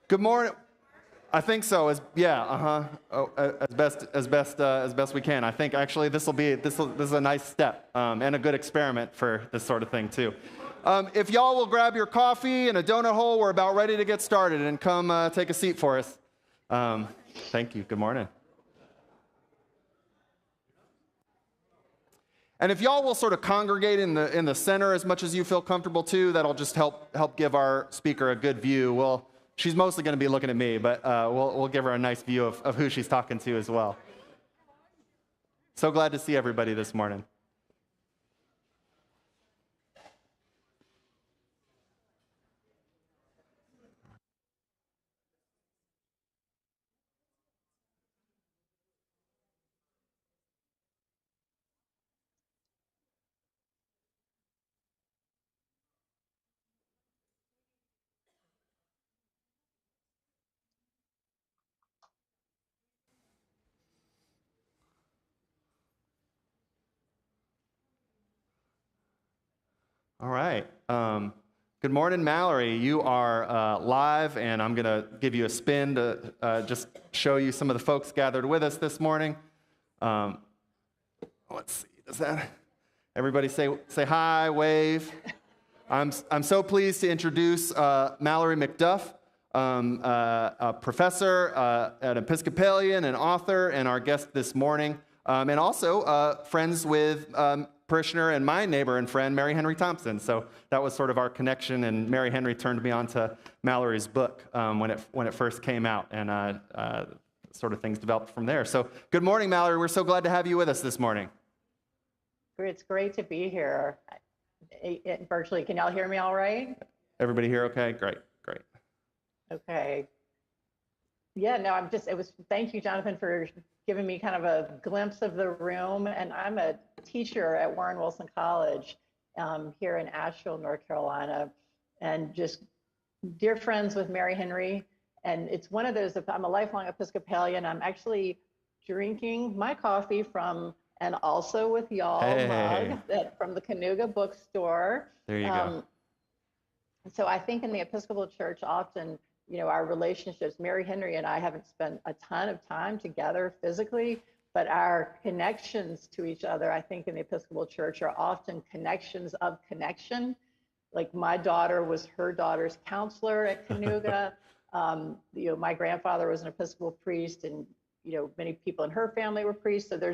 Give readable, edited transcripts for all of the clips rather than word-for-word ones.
Good morning. I think so. As best we can. I think actually this is a nice step and a good experiment for this sort of thing too. If y'all will grab your coffee and a donut hole, we're about ready to get started, and come take a seat for us. Thank you. Good morning. And if y'all will sort of congregate in the center as much as you feel comfortable too, that'll just help give our speaker a good view. She's mostly going to be looking at me, but we'll give her a nice view of who she's talking to as well. So glad to see everybody this morning. All right. Good morning, Mallory. You are live, and I'm going to give you a spin to just show you some of the folks gathered with us this morning. Let's see. Does that? Everybody say hi, wave. I'm so pleased to introduce Mallory McDuff, a professor, an Episcopalian, an author, and our guest this morning, and also friends with parishioner and my neighbor and friend, Mary Henry Thompson. So that was sort of our connection, and Mary Henry turned me on to Mallory's book when it first came out, and sort of things developed from there. So good morning, Mallory. We're so glad to have you with us this morning. It's great to be here. Virtually, can y'all hear me all right? Everybody here okay? Great. Okay. Yeah, no, thank you, Jonathan, for giving me kind of a glimpse of the room. And I'm a teacher at Warren Wilson College here in Asheville, North Carolina, and just dear friends with Mary Henry. And it's one of those, I'm a lifelong Episcopalian. I'm actually drinking my coffee from, and also with y'all, mug from the Canoga bookstore. There you go. So I think in the Episcopal Church, often, our relationships, Mary Henry and I haven't spent a ton of time together physically, but our connections to each other, I think in the Episcopal Church, are often connections of connection. Like my daughter was her daughter's counselor at Canoga. My grandfather was an Episcopal priest, and many people in her family were priests. So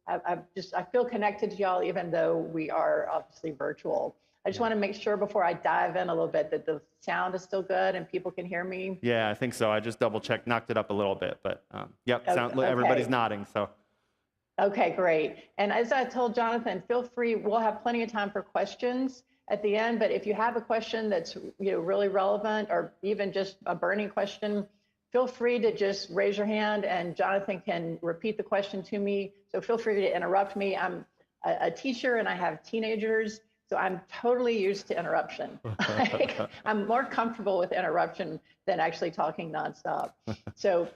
I feel connected to y'all, even though we are obviously virtual. I just want to make sure before I dive in a little bit that the sound is still good and people can hear me. Yeah, I think so. I just double checked, knocked it up a little bit, but yep, Okay. Everybody's nodding. So. Okay, great. And as I told Jonathan, feel free. We'll have plenty of time for questions at the end. But if you have a question that's really relevant, or even just a burning question, feel free to just raise your hand, and Jonathan can repeat the question to me. So feel free to interrupt me. I'm a teacher and I have teenagers. So I'm totally used to interruption. I'm more comfortable with interruption than actually talking nonstop. So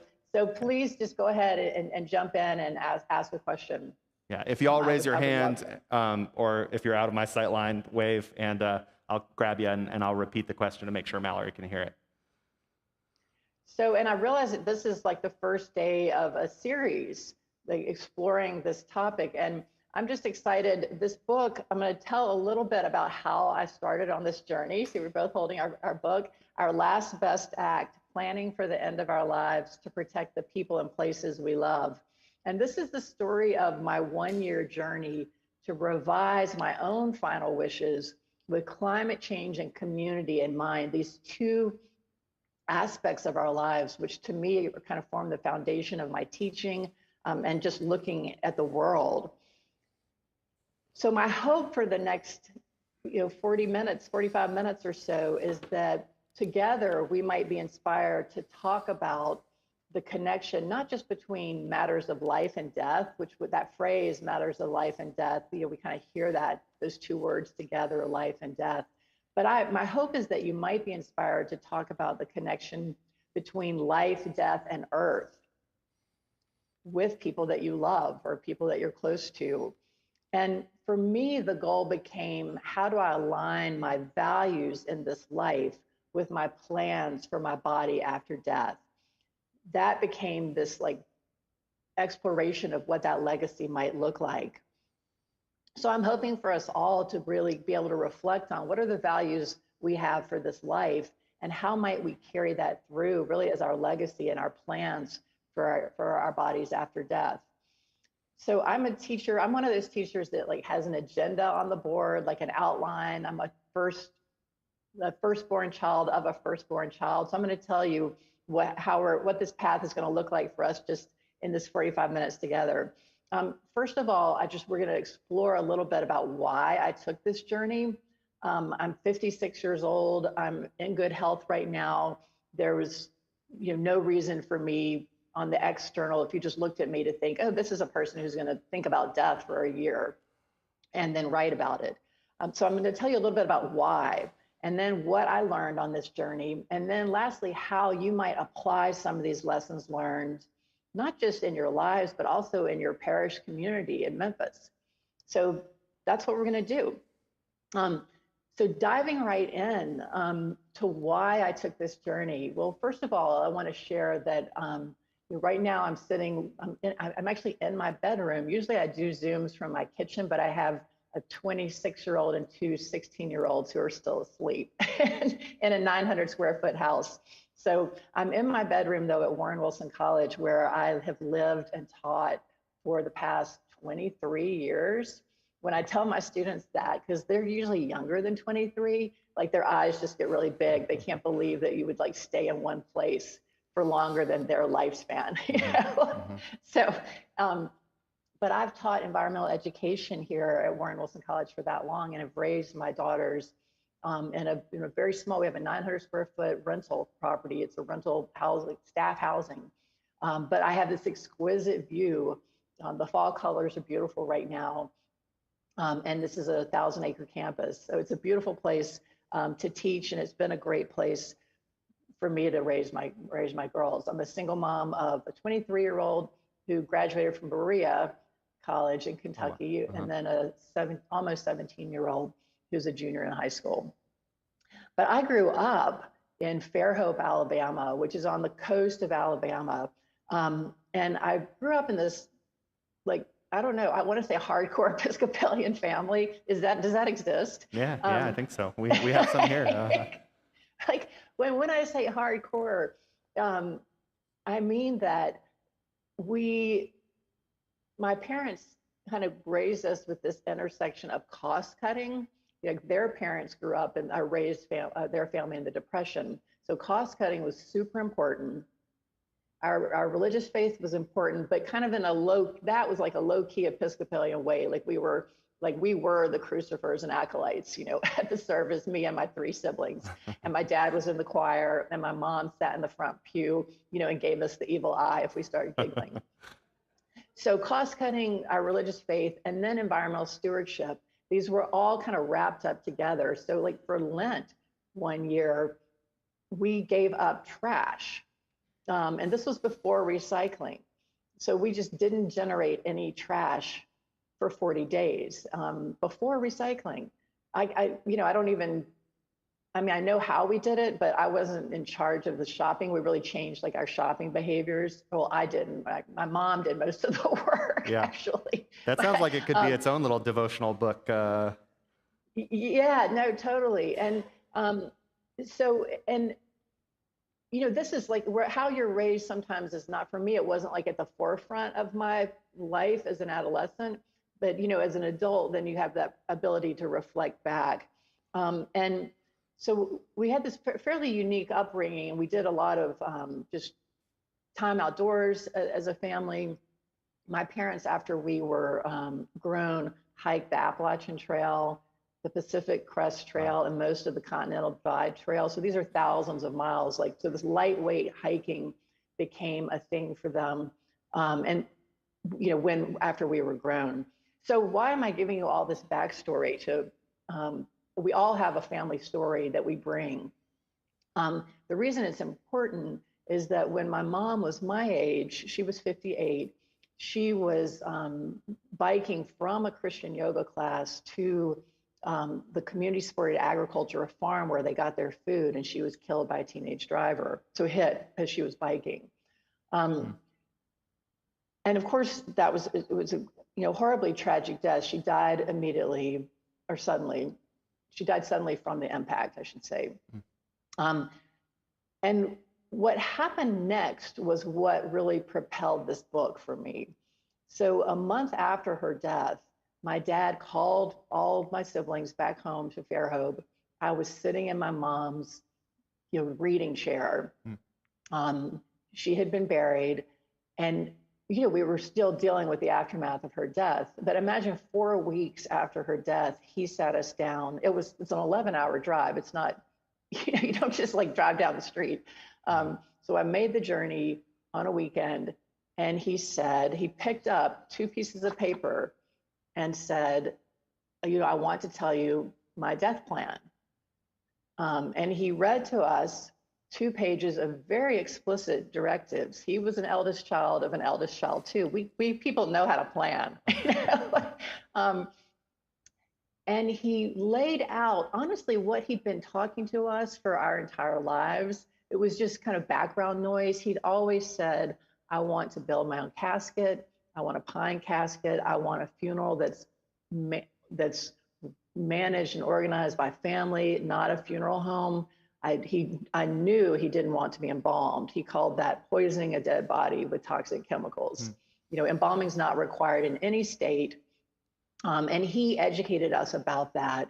please just go ahead and jump in and ask a question. Yeah, if you all raise your hand, or if you're out of my sight line, wave, and I'll grab you and I'll repeat the question to make sure Mallory can hear it. So, and I realize that this is like the first day of a series, like exploring this topic, and I'm just excited. This book, I'm going to tell a little bit about how I started on this journey. So we're both holding our book, Our Last Best Act, Planning for the End of Our Lives to Protect the People and Places We Love. And this is the story of my one-year journey to revise my own final wishes with climate change and community in mind, these two aspects of our lives, which to me kind of form the foundation of my teaching and just looking at the world. So my hope for the next 45 minutes or so is that together we might be inspired to talk about the connection, not just between matters of life and death, which with that phrase, matters of life and death, we kind of hear those two words together, life and death. But my hope is that you might be inspired to talk about the connection between life, death, and earth with people that you love or people that you're close to. And for me, the goal became, how do I align my values in this life with my plans for my body after death. That became this like exploration of what that legacy might look like. So I'm hoping for us all to really be able to reflect on what are the values we have for this life, and how might we carry that through really as our legacy and our plans for our bodies after death. So I'm a teacher. I'm one of those teachers that like has an agenda on the board, like an outline. I'm the firstborn child of a firstborn child. So I'm going to tell you what this path is going to look like for us just in this 45 minutes together. First of all, we're going to explore a little bit about why I took this journey. I'm 56 years old. I'm in good health right now. There was, no reason for me on the external, if you just looked at me, to think, oh, this is a person who's going to think about death for a year and then write about it. So I'm going to tell you a little bit about why, and then what I learned on this journey, and then lastly, how you might apply some of these lessons learned, not just in your lives, but also in your parish community in Memphis. So that's what we're going to do. So diving right in to why I took this journey. Well, first of all, I want to share that right now I'm actually in my bedroom. Usually I do Zooms from my kitchen, but I have a 26-year-old and two 16-year-olds who are still asleep in a 900 square foot house. So I'm in my bedroom though at Warren Wilson College, where I have lived and taught for the past 23 years. When I tell my students that, because they're usually younger than 23, like their eyes just get really big. They can't believe that you would like stay in one place for longer than their lifespan. Mm-hmm. So, but I've taught environmental education here at Warren Wilson College for that long, and have raised my daughters in a very small. We have a 900 square foot rental property. It's a rental housing, staff housing, but I have this exquisite view. The fall colors are beautiful right now. And this is a 1,000-acre campus. So it's a beautiful place to teach, and it's been a great place for me to raise my girls. I'm a single mom of a 23-year-old who graduated from Berea College in Kentucky, Oh, wow. and then a almost 17-year-old who's a junior in high school. But I grew up in Fairhope, Alabama, which is on the coast of Alabama. And I grew up in this, like, I don't know, I want to say hardcore Episcopalian family. Does that exist? Yeah, I think so. We have some here. Like when I say hardcore, I mean that my parents kind of raised us with this intersection of cost cutting. Like their parents grew up and raised their family in the Depression. So cost cutting was super important. Our religious faith was important, but kind of that was like a low-key Episcopalian way. Like we were the crucifers and acolytes, at the service, me and my three siblings. And my dad was in the choir, and my mom sat in the front pew, and gave us the evil eye if we started giggling. So cost cutting, our religious faith, and then environmental stewardship, these were all kind of wrapped up together. So like for Lent one year, we gave up trash. And this was before recycling. So we just didn't generate any trash for 40 days before recycling. I know how we did it, but I wasn't in charge of the shopping. We really changed like our shopping behaviors. Well, I didn't. My mom did most of the work, actually. That sounds like it could be its own little devotional book. Yeah, no, totally. And this is like how you're raised sometimes is not, for me, it wasn't like at the forefront of my life as an adolescent, but, as an adult, then you have that ability to reflect back. And so we had this fairly unique upbringing, and we did a lot of just time outdoors as a family. My parents, after we were grown, hiked the Appalachian Trail, the Pacific Crest Trail, and most of the Continental Divide Trail. So these are thousands of miles. So this lightweight hiking became a thing for them. After we were grown. So why am I giving you all this backstory? We all have a family story that we bring. The reason it's important is that when my mom was my age, she was 58, she was biking from a Christian yoga class to the community supported agriculture, a farm where they got their food, and she was killed by a teenage driver. So hit as she was biking. And of course, it was a horribly tragic death. She died immediately or suddenly. She died suddenly from the impact, I should say. And what happened next was what really propelled this book for me. So a month after her death, my dad called all of my siblings back home to Fairhope. I was sitting in my mom's reading chair. She had been buried, and we were still dealing with the aftermath of her death. But imagine 4 weeks after her death, he sat us down. It's an 11-hour drive. It's not, you don't just like drive down the street. So I made the journey on a weekend, and he picked up 2 pieces of paper and said, I want to tell you my death plan. And he read to us 2 pages of very explicit directives. He was an eldest child of an eldest child too. We people know how to plan. And he laid out, honestly, what he'd been talking to us for our entire lives. It was just kind of background noise. He'd always said, I want to build my own casket. I want a pine casket. I want a funeral that's managed and organized by family, not a funeral home. I knew he didn't want to be embalmed. He called that poisoning a dead body with toxic chemicals. Embalming is not required in any state. And he educated us about that.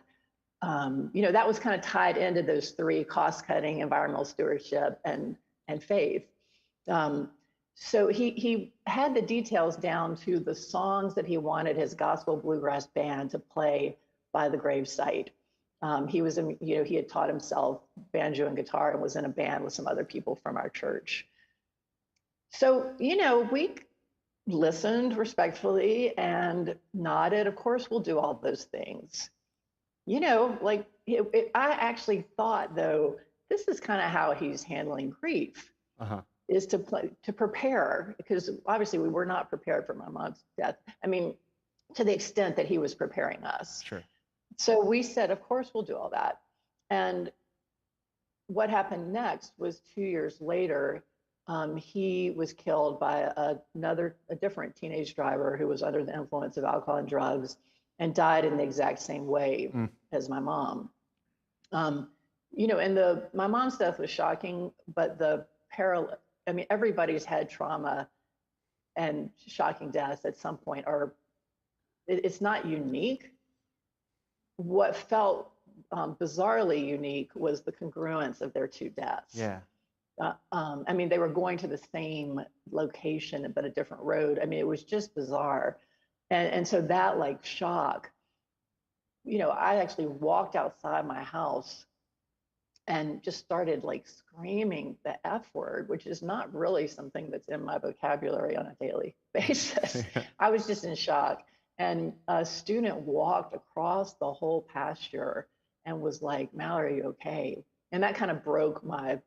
That was kind of tied into those 3: cost-cutting, environmental stewardship, and faith. So he had the details down to the songs that he wanted his gospel bluegrass band to play by the gravesite. He had taught himself banjo and guitar and was in a band with some other people from our church. So, we listened respectfully and nodded. Of course, we'll do all those things. I actually thought, though, this is kind of how he's handling grief, is to prepare, because obviously we were not prepared for my mom's death. I mean, to the extent that he was preparing us. Sure. So we said, of course, we'll do all that. And what happened next was 2 years later, he was killed by a different teenage driver who was under the influence of alcohol and drugs and died in the exact same way as my mom. And my mom's death was shocking, but everybody's had trauma and shocking deaths at some point, it's not unique. What felt bizarrely unique was the congruence of their 2 deaths. Yeah. They were going to the same location, but a different road. It was just bizarre. And so that shock, I actually walked outside my house and just started screaming the F word, which is not really something that's in my vocabulary on a daily basis. I was just in shock. And a student walked across the whole pasture and was like, Mallory, are you okay? And that kind of broke my,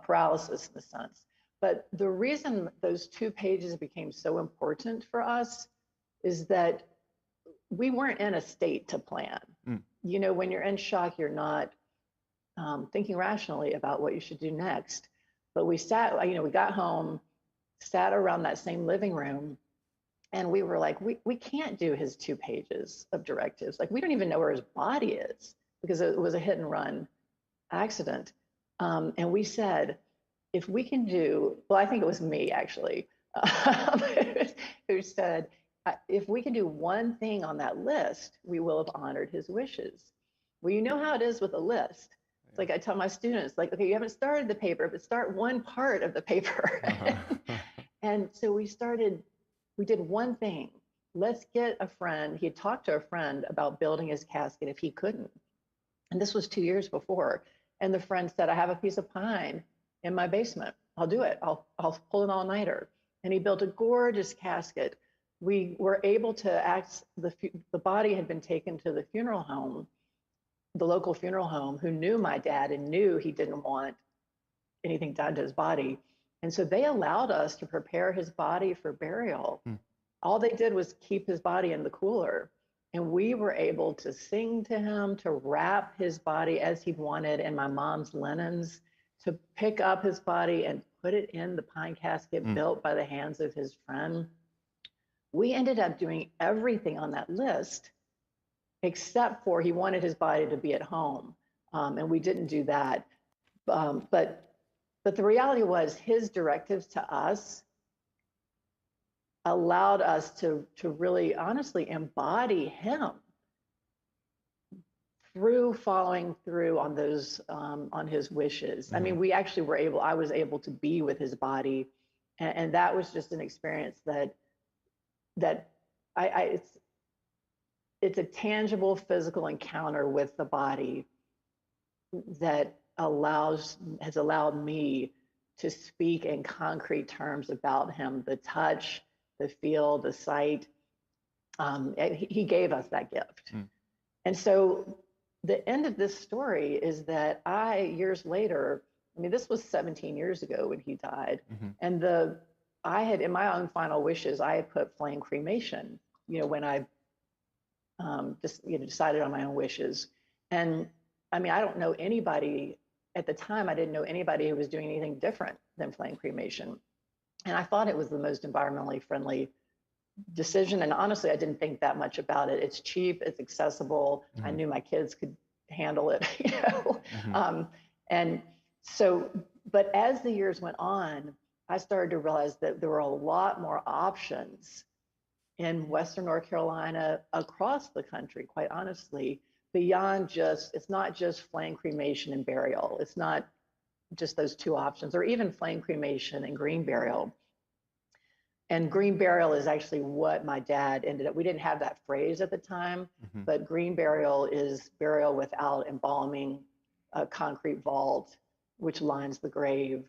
paralysis in a sense. But the reason those 2 pages became so important for us is that we weren't in a state to plan. When you're in shock, you're not thinking rationally about what you should do next. But we sat, we got home, sat around that same living room, and we were like, we can't do his 2 pages of directives. We don't even know where his body is because it was a hit and run accident. And we said, if we can I think it was me actually, who said, if we can do one thing on that list, we will have honored his wishes. Well, you know how it is with a list. It's like I tell my students, okay, you haven't started the paper, but start one part of the paper. And so we did one thing. Let's get a friend. He had talked to a friend about building his casket if he couldn't. And this was 2 years before. And the friend said, I have a piece of pine in my basement. I'll do it. I'll pull an all-nighter. And he built a gorgeous casket. We were able to the body had been taken to the funeral home, the local funeral home, who knew my dad and knew he didn't want anything done to his body. And so they allowed us to prepare his body for burial. All they did was keep his body in the cooler. And we were able to sing to him, to wrap his body as he wanted in my mom's linens, to pick up his body and put it in the pine casket built by the hands of his friend. We ended up doing everything on that list, except for he wanted his body to be at home. And we didn't do that. But the reality was his directives to us allowed us to really honestly embody him through following through on those on his wishes. I mean, we actually were able, I was able to be with his body, and that was just an experience that it's a tangible physical encounter with the body that has allowed me to speak in concrete terms about him, the touch, the feel, the sight. He gave us that gift. And so the end of this story is that years later, I mean, this was 17 years ago when he died. And I had, in my own final wishes, I had put flame cremation, when I just, decided on my own wishes. And I mean, I don't know anybody at the time. I didn't know anybody who was doing anything different than flame cremation. And I thought it was the most environmentally friendly decision. And honestly, I didn't think that much about it. It's cheap, it's accessible. I knew my kids could handle it, and so, but as the years went on, I started to realize that there were a lot more options in Western North Carolina, across the country, quite honestly, beyond it's not just flame cremation and burial. It's not just those two options, or even flame cremation and green burial. And green burial is actually what my dad ended up, we didn't have that phrase at the time, but green burial is burial without embalming, a concrete vault, which lines the grave,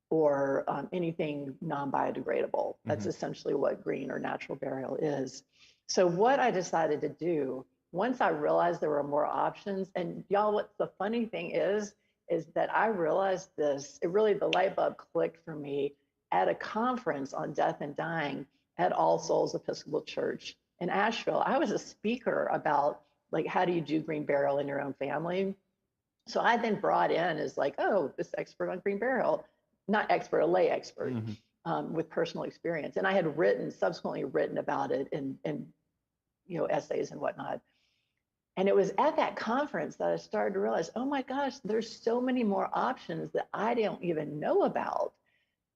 or anything non-biodegradable. That's essentially what green or natural burial is. So what I decided to do, once I realized there were more options, and y'all, what the funny thing is that I realized this, the light bulb clicked for me at a conference on death and dying at All Souls Episcopal Church in Asheville. I was a speaker about, like, how do you do green burial in your own family? So I then brought in as like, this expert on green burial, not expert, a lay expert with personal experience. And I had subsequently written about it in essays and whatnot. And it was at that conference that I started to realize, oh my gosh, there's so many more options that I don't even know about.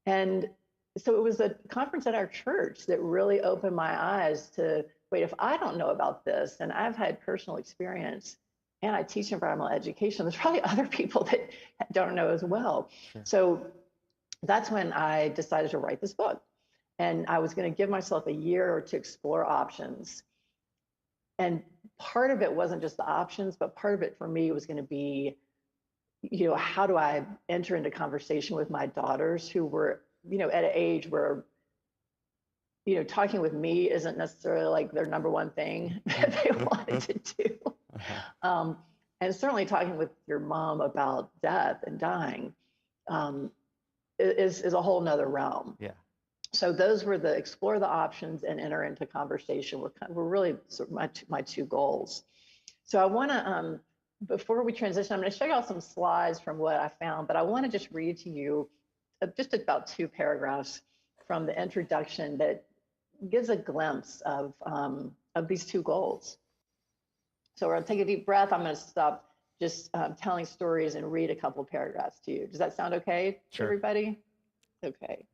And so it was a conference at our church that really opened my eyes to, wait, if I don't know about this, and I've had personal experience, and I teach environmental education, there's probably other people that don't know as well. Sure. So that's when I decided to write this book. And I was going to give myself a year to explore options. And part of it wasn't just the options, but part of it for me was going to be, how do I enter into conversation with my daughters who were, at an age where, talking with me isn't necessarily like their number one thing that they wanted to do. And certainly talking with your mom about death and dying is a whole nother realm. Yeah. So those were explore the options and enter into conversation were really sort of my two goals. So I want to, before we transition, I'm going to show you all some slides from what I found, but I want to just read to you just about 2 paragraphs from the introduction that gives a glimpse of these 2 goals. So we're going to take a deep breath. I'm going to stop just telling stories and read a couple of paragraphs to you. Does that sound okay, sure, everybody? Okay.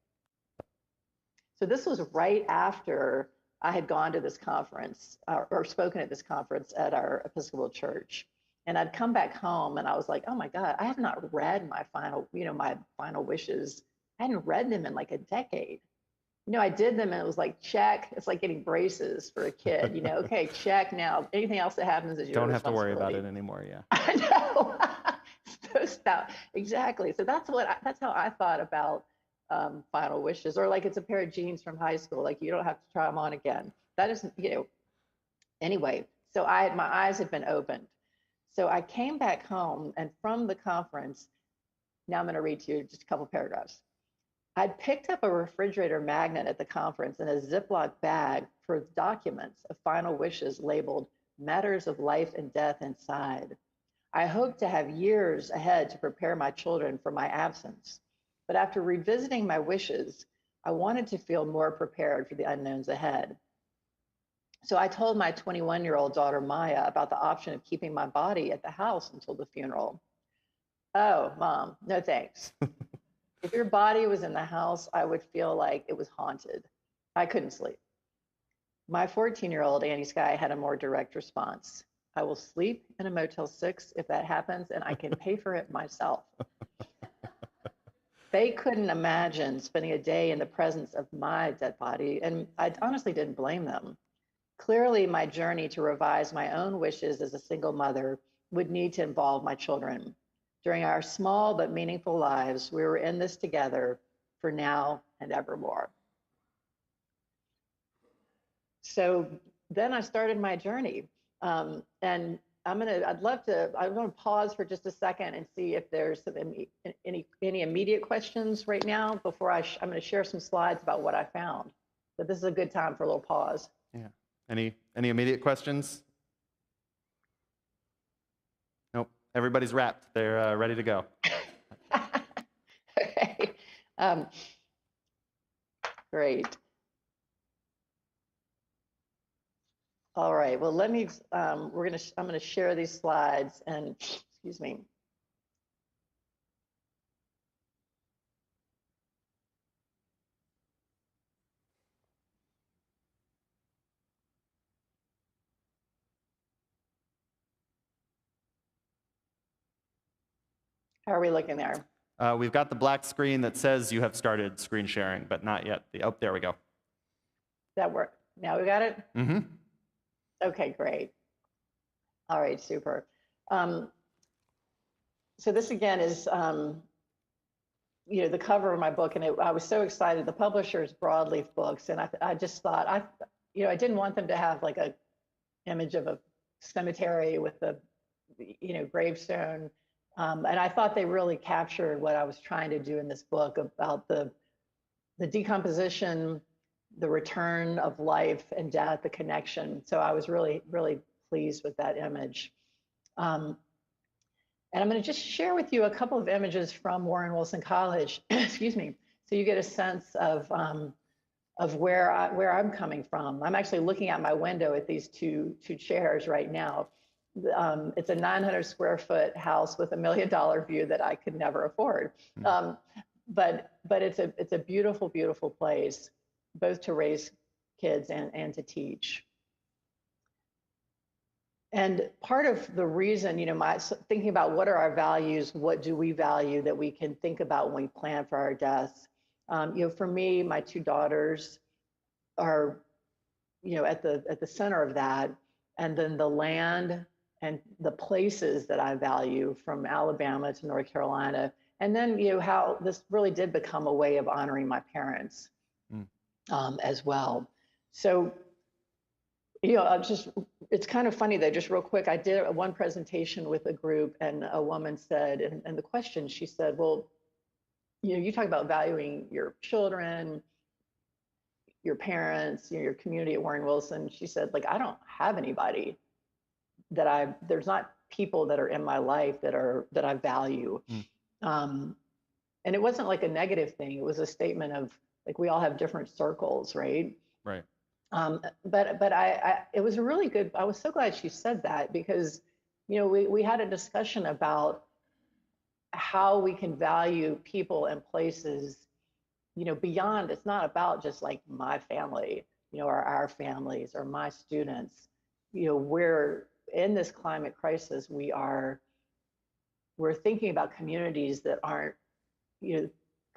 So this was right after I had gone to this conference or spoken at this conference at our Episcopal church. And I'd come back home and I was like, oh my God, I have not read my final wishes. I hadn't read them in like a decade. I did them and it was like, check. It's like getting braces for a kid, okay, check now. Anything else that happens is your Don't have to worry about it anymore, yeah. I know. Exactly. So that's how I thought about final wishes, or like it's a pair of jeans from high school, like you don't have to try them on again. That isn't, anyway, so my eyes had been opened. So I came back home, and from the conference, now I'm going to read to you just a couple paragraphs. I'd picked up a refrigerator magnet at the conference and a Ziploc bag for documents of final wishes labeled matters of life and death inside. I hoped to have years ahead to prepare my children for my absence. But after revisiting my wishes, I wanted to feel more prepared for the unknowns ahead. So I told my 21-year-old daughter, Maya, about the option of keeping my body at the house until the funeral. Oh, Mom, no thanks. If your body was in the house, I would feel like it was haunted. I couldn't sleep. My 14-year-old Annie Sky had a more direct response. I will sleep in a Motel 6 if that happens, and I can pay for it myself. They couldn't imagine spending a day in the presence of my dead body, and I honestly didn't blame them. Clearly, my journey to revise my own wishes as a single mother would need to involve my children. During our small but meaningful lives, we were in this together for now and evermore. So then I started my journey. And I'm gonna pause for just a second and see if there's any immediate questions right now before I'm gonna share some slides about what I found. But this is a good time for a little pause. Yeah. Any immediate questions? Nope. Everybody's wrapped. They're ready to go. Okay. Great. All right. Well, let me. I'm gonna share these slides and excuse me. How are we looking there? We've got the black screen that says you have started screen sharing, but not yet. Oh, there we go. That work. Now we got it? Mm-hmm. Okay, great. All right, super. So this again is, the cover of my book, and I was so excited. The publisher is Broadleaf Books, and I just thought, I didn't want them to have like a image of a cemetery with the, gravestone. And I thought they really captured what I was trying to do in this book about the decomposition, the return of life and death, the connection. So I was really, really pleased with that image. And I'm going to just share with you a couple of images from Warren Wilson College, excuse me, so you get a sense of where I'm coming from. I'm actually looking out my window at these two chairs right now. It's a 900 square foot house with $1 million view that I could never afford. But it's a beautiful, beautiful place, both to raise kids and to teach. And part of the reason, thinking about what are our values, what do we value that we can think about when we plan for our deaths. For me, my two daughters are, at the center of that, and then the land and the places that I value, from Alabama to North Carolina, and then how this really did become a way of honoring my parents as well. So. It's kind of funny though, just real quick, I did one presentation with a group, and a woman said, and the question, she said, well, you talk about valuing your children, your parents, your community at Warren Wilson. She said, like, I don't have anybody there's not people that are in my life that I value. And it wasn't like a negative thing. It was a statement of like, we all have different circles, right? Right. But it was a really good, I was so glad she said that, because, we had a discussion about how we can value people and places, beyond, it's not about just like my family, or our families or my students. We're in this climate crisis, we're thinking about communities that aren't,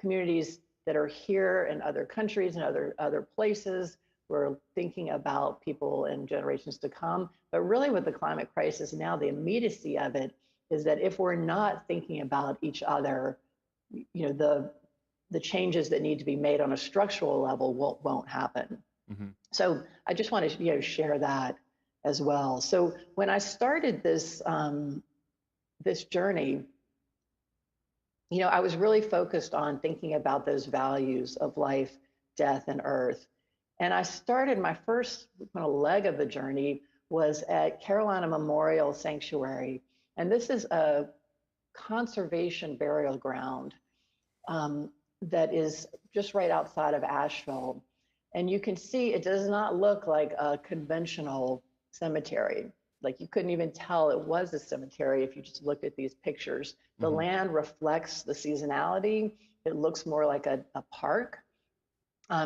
communities that are here in other countries and other places. We're thinking about people in generations to come. But really with the climate crisis now, the immediacy of it is that if we're not thinking about each other, the changes that need to be made on a structural level won't happen. Mm-hmm. So I just want to share that as well. So when I started this this journey, I was really focused on thinking about those values of life, death, and earth. And I started my first leg of the journey was at Carolina Memorial Sanctuary. And this is a conservation burial ground that is just right outside of Asheville. And you can see it does not look like a conventional cemetery. Like you couldn't even tell it was a cemetery if you just looked at these pictures. The land reflects the seasonality. It looks more like a park.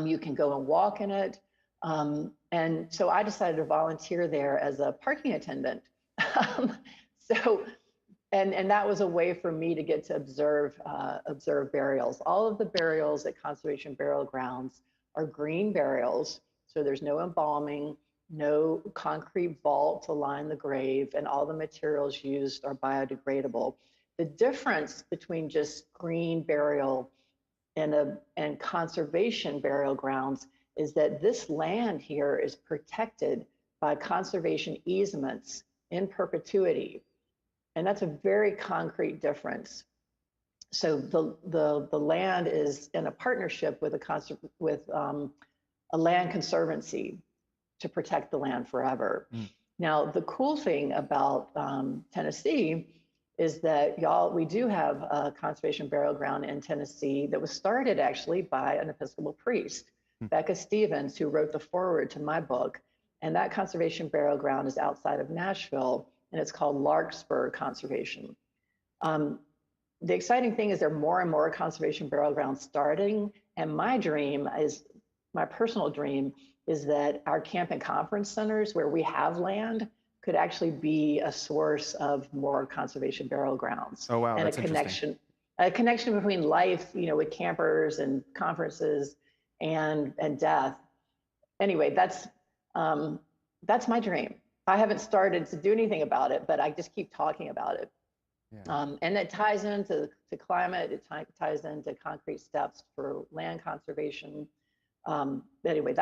You can go and walk in it. And so I decided to volunteer there as a parking attendant. And that was a way for me to get to observe burials. All of the burials at conservation burial grounds are green burials. So there's no embalming, no concrete vault to line the grave, and all the materials used are biodegradable. The difference between just green burial and conservation burial grounds is that this land here is protected by conservation easements in perpetuity. And that's a very concrete difference. So the land is in a partnership with a land conservancy to protect the land forever. Now, the cool thing about Tennessee is that we do have a conservation burial ground in Tennessee that was started actually by an Episcopal priest, Becca Stevens, who wrote the foreword to my book. And that conservation burial ground is outside of Nashville, and it's called Larkspur Conservation. The exciting thing is there are more and more conservation burial grounds starting. And my personal dream is that our camp and conference centers where we have land could actually be a source of more conservation burial grounds. Oh, wow, and that's interesting. A connection between life, with campers and conferences and death. Anyway, that's my dream. I haven't started to do anything about it, but I just keep talking about it. Yeah. And it ties into climate, it ties into concrete steps for land conservation. Anyway,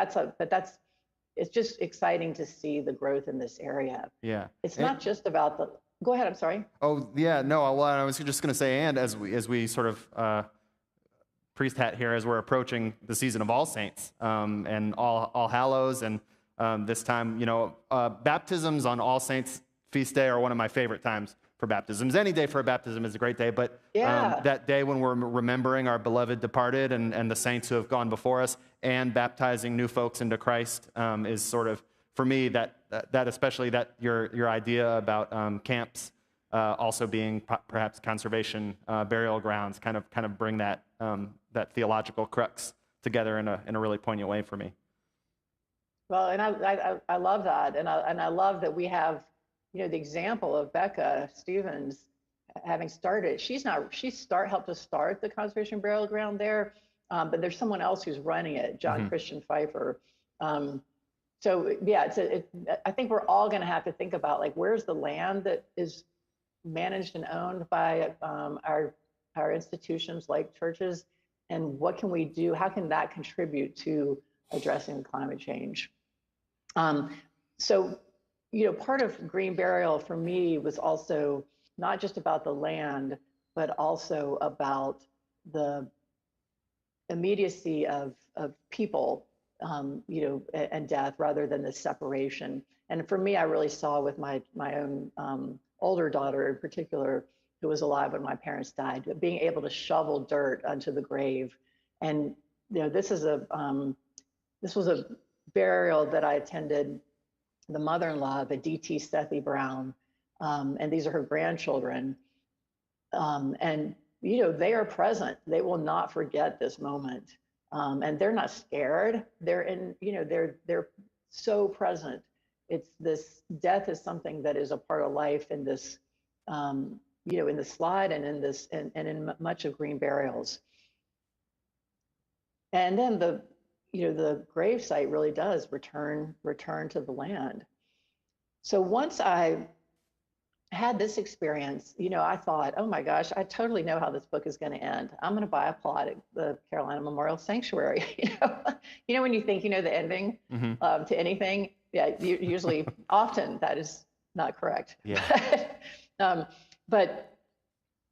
it's just exciting to see the growth in this area. Yeah. It's not just about go ahead, I'm sorry. Oh, yeah, no, well, I was just going to say, and as we sort of, priest hat here, as we're approaching the season of All Saints and All Hallows, and this time, baptisms on All Saints feast day are one of my favorite times for baptisms. Any day for a baptism is a great day, but that day when we're remembering our beloved departed and the saints who have gone before us and baptizing new folks into Christ is sort of, for me, that especially that your idea about camps also being perhaps conservation burial grounds kind of bring that theological crux together in a really poignant way for me. Well, and I love that, and I love that we have the example of Becca Stevens having started. She helped us start the conservation burial ground there, but there's someone else who's running it, John Christian Pfeiffer. So yeah, I think we're all going to have to think about where's the land that is managed and owned by our institutions like churches, and what can we do? How can that contribute to addressing climate change? So, part of green burial for me was also not just about the land, but also about the immediacy of people, and death rather than the separation. And for me, I really saw with my own older daughter in particular, who was alive when my parents died, being able to shovel dirt onto the grave. And this was a burial that I attended, the mother-in-law of D.T. Sethi Brown, and these are her grandchildren. And they are present. They will not forget this moment, and they're not scared. They're they're so present. It's this death is something that is a part of life in this, in the slide and in this and in much of green burials. And then the grave site really does return to the land. So once I had this experience, I thought, oh my gosh, I totally know how this book is going to end. I'm going to buy a plot at the Carolina Memorial Sanctuary. When you think the ending to anything, usually, often that is not correct. Yeah. But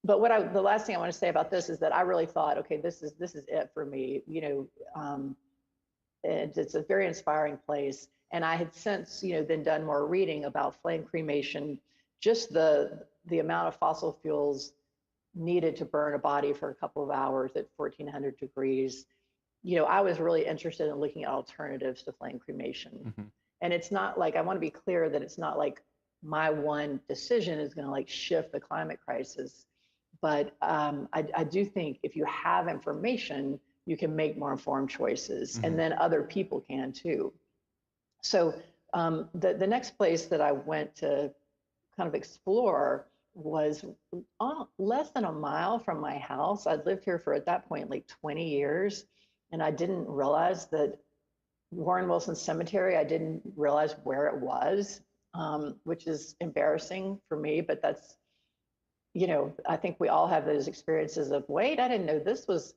the last thing I want to say about this is that I really thought, okay, this is it for me. And it's a very inspiring place. And I had since, then done more reading about flame cremation, just the amount of fossil fuels needed to burn a body for a couple of hours at 1400 degrees. I was really interested in looking at alternatives to flame cremation. Mm-hmm. And it's not like, I want to be clear that it's not like my one decision is going to like shift the climate crisis. But I do think if you have information, you can make more informed choices, Mm-hmm. and then other people can too. So the next place that I went to kind of explore was less than a mile from my house. I'd lived here for, at that point, like 20 years, and I didn't realize that Warren Wilson Cemetery, I didn't realize where it was, which is embarrassing for me, but that's, I think we all have those experiences of, wait, I didn't know this was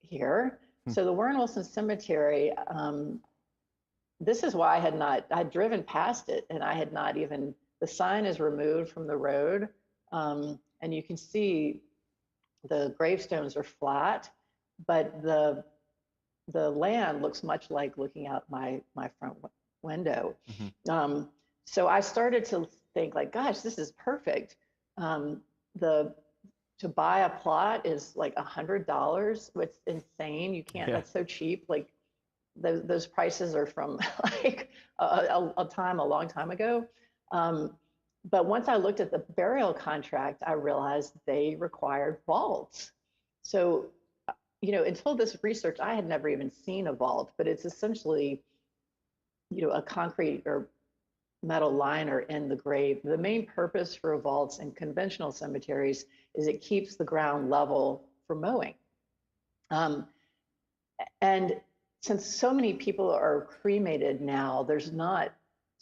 here. So the Warren Wilson Cemetery, this is why I'd driven past it, and I had not even, the sign is removed from the road, and you can see the gravestones are flat, but the land looks much like looking out my front window. Mm-hmm. So I started to think like, gosh, this is perfect. To buy a plot is like $100. It's insane. You can't, that's so cheap. Like those prices are from like a long time ago. But once I looked at the burial contract, I realized they required vaults. So, until this research, I had never even seen a vault, but it's essentially, a concrete or metal liner in the grave. The main purpose for vaults in conventional cemeteries is it keeps the ground level for mowing. And since so many people are cremated now,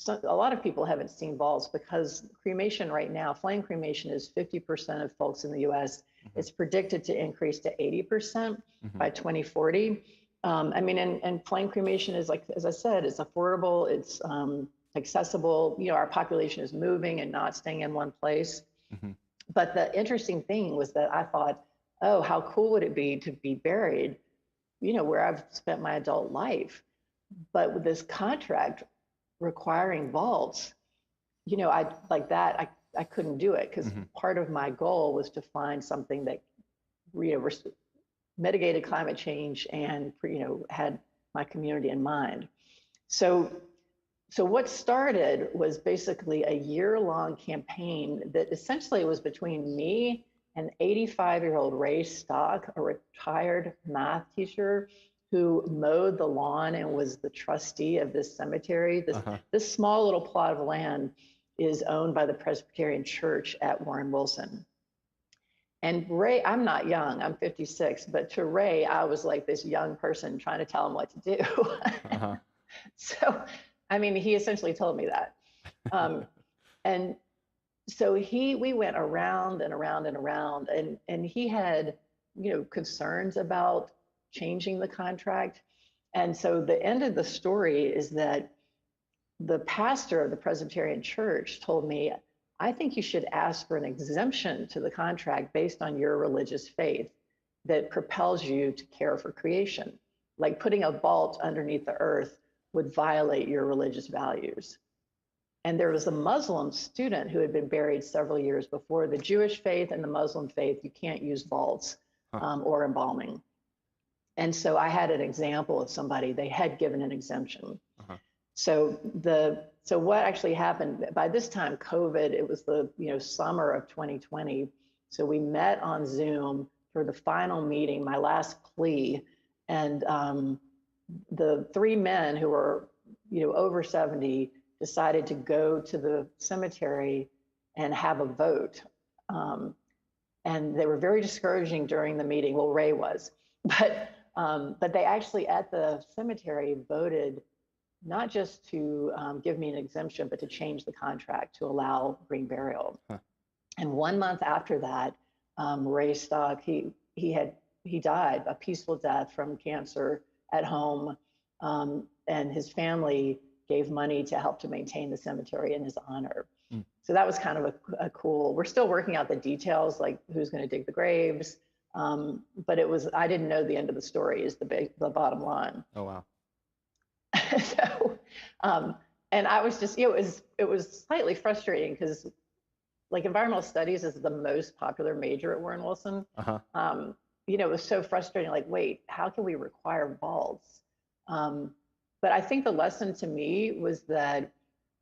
a lot of people haven't seen vaults, because cremation right now, flame cremation is 50% of folks in the US. Mm-hmm. It's predicted to increase to 80% mm-hmm. by 2040. And flame cremation is, like, as I said, it's affordable, it's accessible. Our population is moving and not staying in one place. Mm-hmm. But the interesting thing was that I thought, oh, how cool would it be to be buried, where I've spent my adult life. But with this contract requiring vaults, I couldn't do it, because mm-hmm. part of my goal was to find something that mitigated climate change and had my community in mind. So what started was basically a year-long campaign that essentially was between me and 85-year-old Ray Stock, a retired math teacher who mowed the lawn and was the trustee of this cemetery. This small little plot of land is owned by the Presbyterian Church at Warren Wilson. And Ray, I'm not young, I'm 56, but to Ray, I was like this young person trying to tell him what to do. So, he essentially told me that. And so we went around and around and around, and he had, concerns about changing the contract. And so the end of the story is that the pastor of the Presbyterian Church told me, I think you should ask for an exemption to the contract based on your religious faith that propels you to care for creation. Like putting a vault underneath the earth would violate your religious values. And there was a Muslim student who had been buried several years before. The Jewish faith and the Muslim faith, you can't use vaults or embalming. And so I had an example of somebody, they had given an exemption. So what actually happened, by this time, COVID, it was the summer of 2020. So we met on Zoom for the final meeting, my last plea. And the three men who were over 70 decided to go to the cemetery and have a vote. And they were very discouraging during the meeting. Well, Ray was, but they actually at the cemetery voted not just to give me an exemption, but to change the contract to allow green burial. And 1 month after that, Ray Stock, he died a peaceful death from cancer at home, and his family gave money to help to maintain the cemetery in his honor. So that was kind of a cool, we're still working out the details, like who's going to dig the graves. But I didn't know the end of the story is the bottom line. Oh, wow. And I was just, it was slightly frustrating because like environmental studies is the most popular major at Warren Wilson. It was so frustrating. Like, wait, how can we require vaults? But I think the lesson to me was that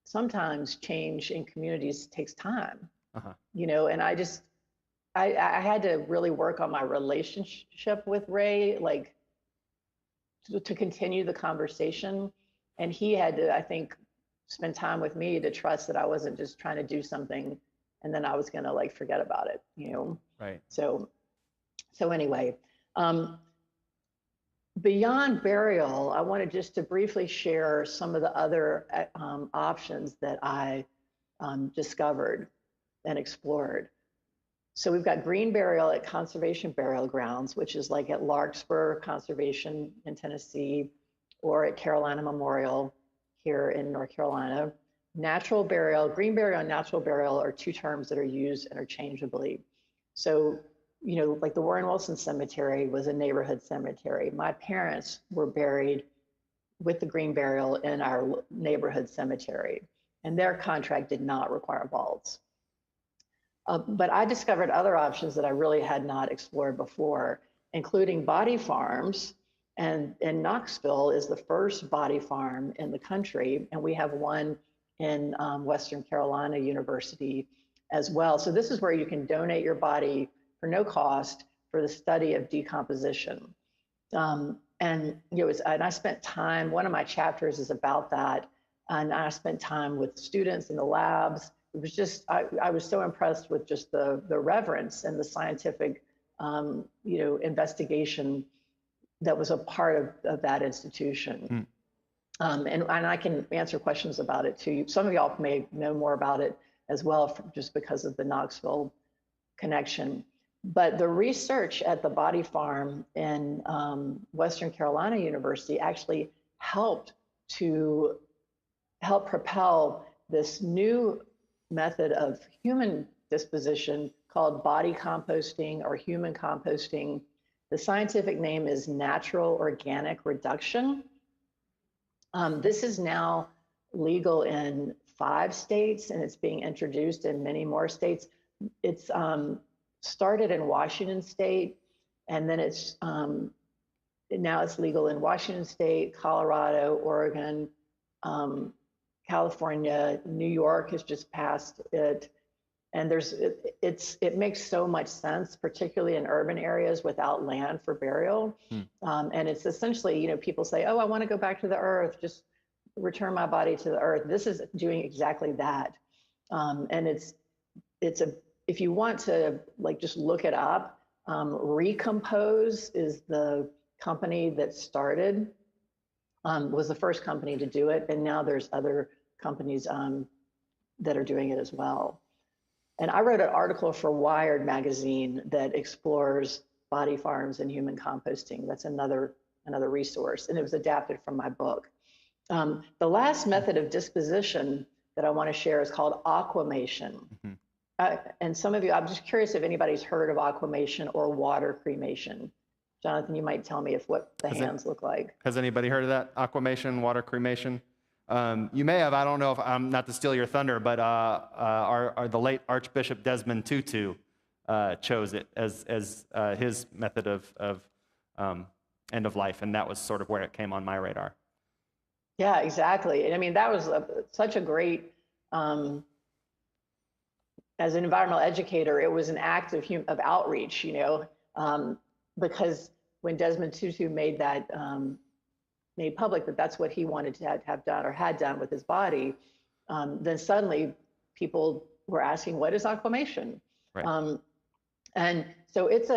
sometimes change in communities takes time. And I had to really work on my relationship with Ray, like to continue the conversation. And he had to, I think, spend time with me to trust that I wasn't just trying to do something and then I was going to like forget about it, Right. So anyway, beyond burial, I wanted just to briefly share some of the other options that I discovered and explored. So we've got green burial at conservation burial grounds, which is like at Larkspur Conservation in Tennessee, or at Carolina Memorial here in North Carolina. Natural burial, green burial and natural burial are two terms that are used interchangeably. So, like the Warren Wilson Cemetery was a neighborhood cemetery. My parents were buried with the green burial in our neighborhood cemetery, and their contract did not require vaults. But I discovered other options that I really had not explored before, including body farms. And Knoxville is the first body farm in the country, and we have one in Western Carolina University as well. So this is where you can donate your body for no cost for the study of decomposition. And I spent time, one of my chapters is about that, and I spent time with students in the labs. It was just, I was so impressed with just the reverence and the scientific, investigation that was a part of that institution. And I can answer questions about it too. Some of y'all may know more about it as well, just because of the Knoxville connection. But the research at the body farm in Western Carolina University actually helped propel this new method of human disposition called body composting or human composting. The scientific name is natural organic reduction. This is now legal in 5 states, and it's being introduced in many more states. It's started in Washington State, and then now it's legal in Washington State, Colorado, Oregon, California, New York has just passed it. And it makes so much sense, particularly in urban areas without land for burial. And it's essentially, people say, oh, I want to go back to the earth, just return my body to the earth. This is doing exactly that. And if you want to just look it up, Recompose is the company that started, was the first company to do it. And now there's other companies that are doing it as well. And I wrote an article for Wired magazine that explores body farms and human composting. That's another resource, and it was adapted from my book. The last method of disposition that I want to share is called aquamation. And some of you, I'm just curious if anybody's heard of aquamation or water cremation. Jonathan, you might tell me what the hands look like. Has anybody heard of that? Aquamation, water cremation? You may have. I don't know if I'm not to steal your thunder, but the late Archbishop Desmond Tutu chose it as his method of end of life, and that was sort of where it came on my radar. Yeah, exactly. And I mean, that was such a great, as an environmental educator, it was an act of outreach, because when Desmond Tutu made that made public that that's what he wanted to have done or had done with his body, then suddenly people were asking, what is aquamation? Right. And so it's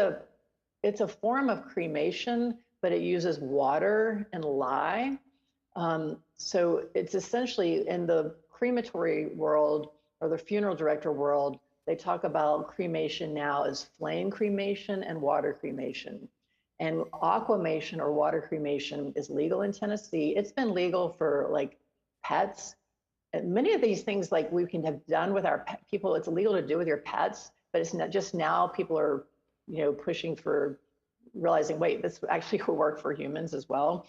a form of cremation, but it uses water and lye. So it's essentially, in the crematory world or the funeral director world, they talk about cremation now as flame cremation and water cremation. And aquamation or water cremation is legal in Tennessee. It's been legal for pets. And many of these things we can have done with our people, it's illegal to do with your pets, but it's not just now people are, pushing for realizing, wait, this actually will work for humans as well.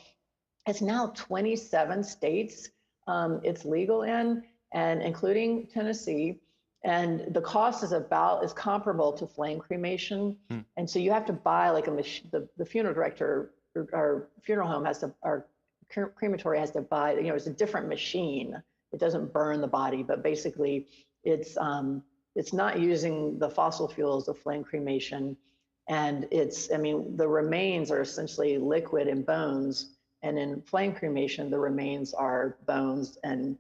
It's now 27 states it's legal in, and including Tennessee. And the cost is comparable to flame cremation. And so you have to buy like a machine, the funeral director or funeral home has to, or crematory has to buy, it's a different machine. It doesn't burn the body, but basically it's not using the fossil fuels of flame cremation. And the remains are essentially liquid and bones. And in flame cremation, the remains are bones and,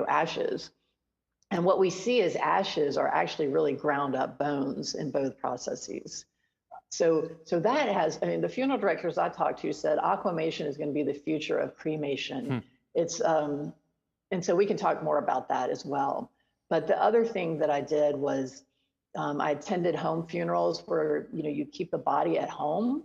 ashes. And what we see as ashes are actually really ground up bones in both processes. So that has, the funeral directors I talked to said aquamation is going to be the future of cremation. It's, and so we can talk more about that as well. But the other thing that I did was I attended home funerals where, you keep the body at home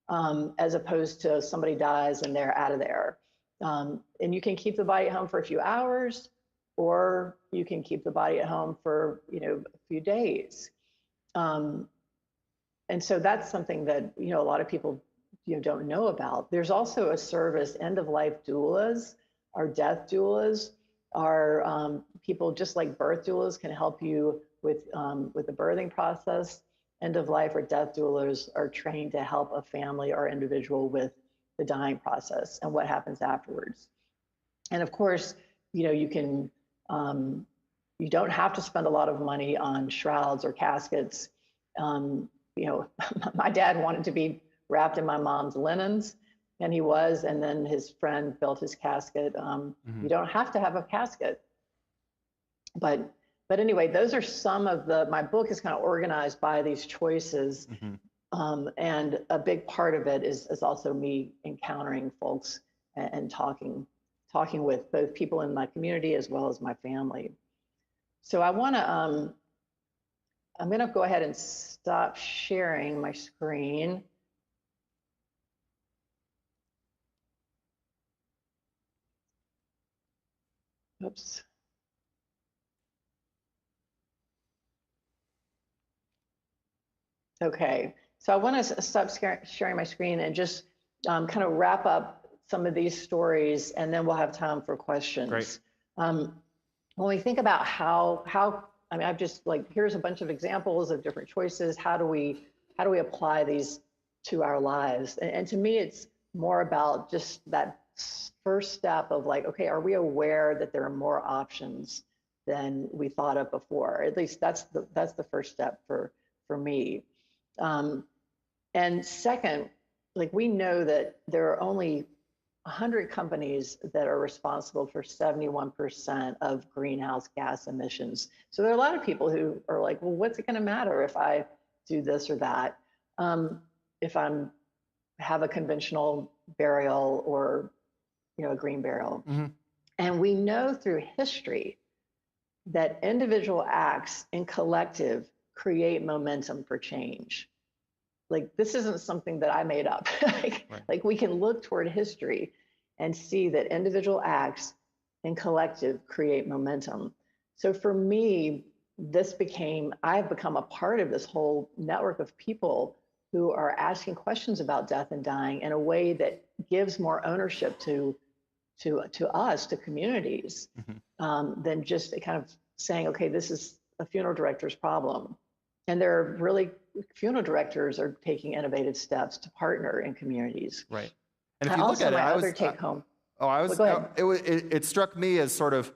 as opposed to somebody dies and they're out of there. And you can keep the body at home for a few hours, or you can keep the body at home for, a few days. And so that's something that, a lot of people, don't know about. There's also a service, end-of-life doulas, or death doulas, are people just like birth doulas can help you with the birthing process. End-of-life or death doulas are trained to help a family or individual with the dying process and what happens afterwards. And of course, you can, you don't have to spend a lot of money on shrouds or caskets. My dad wanted to be wrapped in my mom's linens, and he was, and then his friend built his casket. You don't have to have a casket. But anyway, those are some of my book is kind of organized by these choices. And a big part of it is also me encountering folks and talking with both people in my community as well as my family. So I'm going to go ahead and stop sharing my screen. Oops. Okay, so I want to stop sharing my screen and just kind of wrap up some of these stories, and then we'll have time for questions. Great. When we think about how I've just here's a bunch of examples of different choices. How do we apply these to our lives? And to me, it's more about just that first step of okay, are we aware that there are more options than we thought of before? At least that's the first step for me. And second, we know that there are only 100 companies that are responsible for 71% of greenhouse gas emissions. So there are a lot of people who are well, what's it going to matter if I do this or that? If I'm have a conventional burial or a green burial. And we know through history that individual acts in collective create momentum for change. This isn't something that I made up. We can look toward history and see that individual acts in collective create momentum. So for me, I've become a part of this whole network of people who are asking questions about death and dying in a way that gives more ownership to us, to communities, than just kind of saying, okay, this is a funeral director's problem. And there are really funeral directors are taking innovative steps to partner in communities. Right. And if you look at it, it struck me as sort of